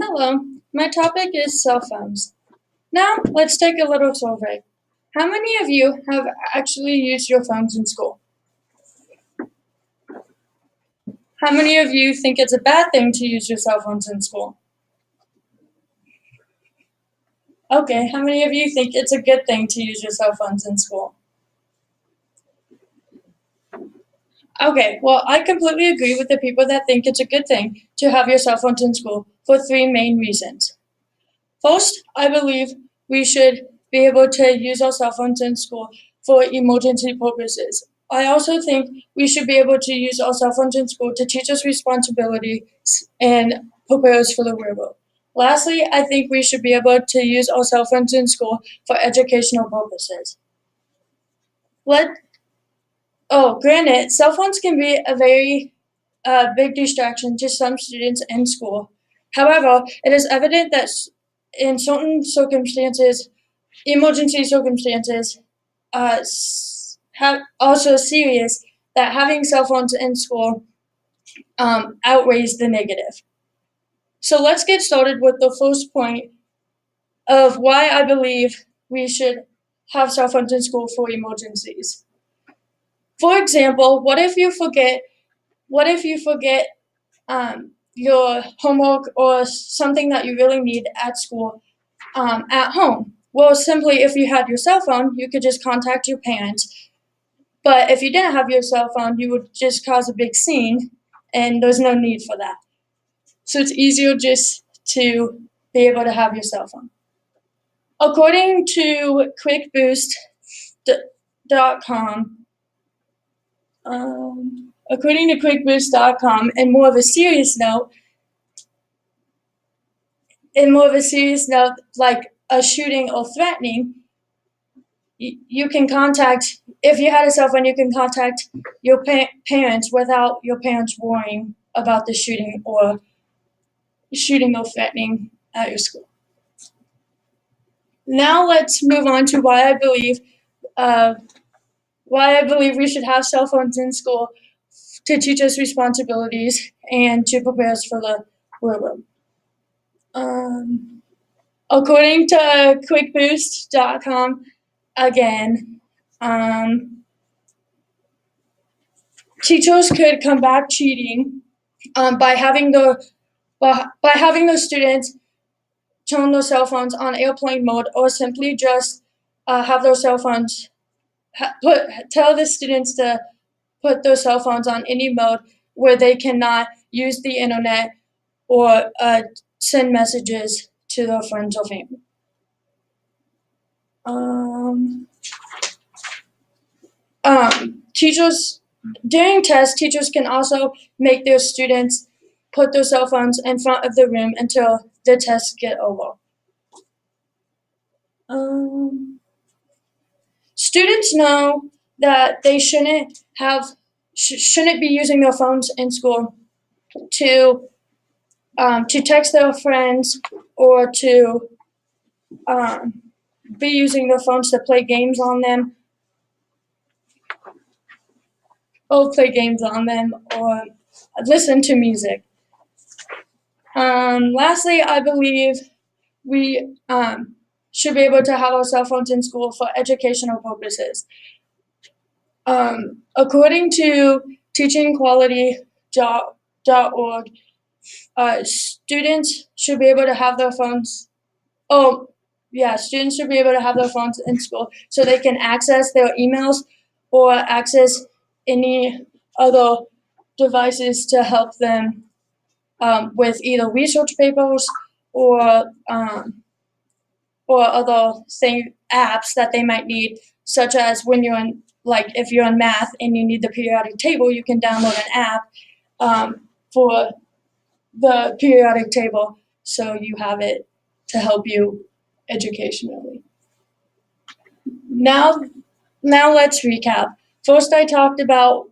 Hello, my topic is cell phones. Now, let's take a little survey. How many of you have actually used your phones in school? How many of you think it's a bad thing to use your cell phones in school? Okay, how many of you think it's a good thing to use your cell phones in school? Okay, well, I completely agree with the people that think it's a good thing to have your cell phones in school for three main reasons. First, I believe we should be able to use our cell phones in school for emergency purposes. I also think we should be able to use our cell phones in school to teach us responsibility and prepare us for the real world. Lastly, I think we should be able to use our cell phones in school for educational purposes. Granted, cell phones can be a very big distraction to some students in school. However, it is evident that in certain circumstances, emergency circumstances, also serious, that having cell phones in school outweighs the negative. So let's get started with the first point of why I believe we should have cell phones in school for emergencies. For example, what if you forget your homework or something that you really need at school at home? Well, simply if you had your cell phone, you could just contact your parents. But if you didn't have your cell phone, you would just cause a big scene, and there's no need for that. So it's easier just to be able to have your cell phone. According to QuickBoost.com, and more of a serious note, like a shooting or threatening, you can contact, if you had a cell phone, you can contact your parents without your parents worrying about the shooting or threatening at your school. Now let's move on to why I believe we should have cell phones in school to teach us responsibilities and to prepare us for the real world. According to QuickBoost.com, again, teachers could combat cheating by having the students turn their cell phones on airplane mode, or simply just have their cell phones tell the students to put their cell phones on any mode where they cannot use the internet or send messages to their friends or family. Teachers, during tests, teachers can also make their students put their cell phones in front of the room until the tests get over. Students know that they shouldn't be using their phones in school to text their friends or to be using their phones to play games on them, or listen to music. Lastly, I believe we should be able to have our cell phones in school for educational purposes. According to teachingquality.org, students should be able to have their phones. Students should be able to have their phones in school so they can access their emails or access any other devices to help them with either research papers or other apps that they might need, such as when you're in, like if you're in math and you need the periodic table, you can download an app for the periodic table, so you have it to help you educationally. Now let's recap. First, I talked about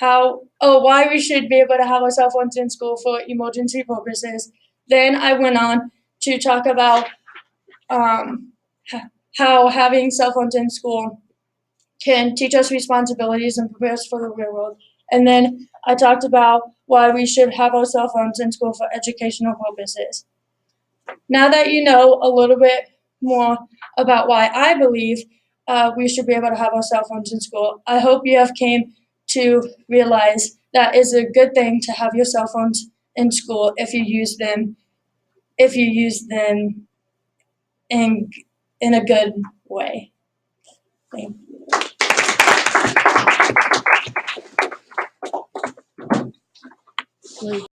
why we should be able to have our cell phones in school for emergency purposes. Then I went on to talk about how having cell phones in school can teach us responsibilities and prepare us for the real world. And then I talked about why we should have our cell phones in school for educational purposes. Now that you know a little bit more about why I believe we should be able to have our cell phones in school, I hope you have came to realize that it's a good thing to have your cell phones in school if you use them in a good way. Thank you.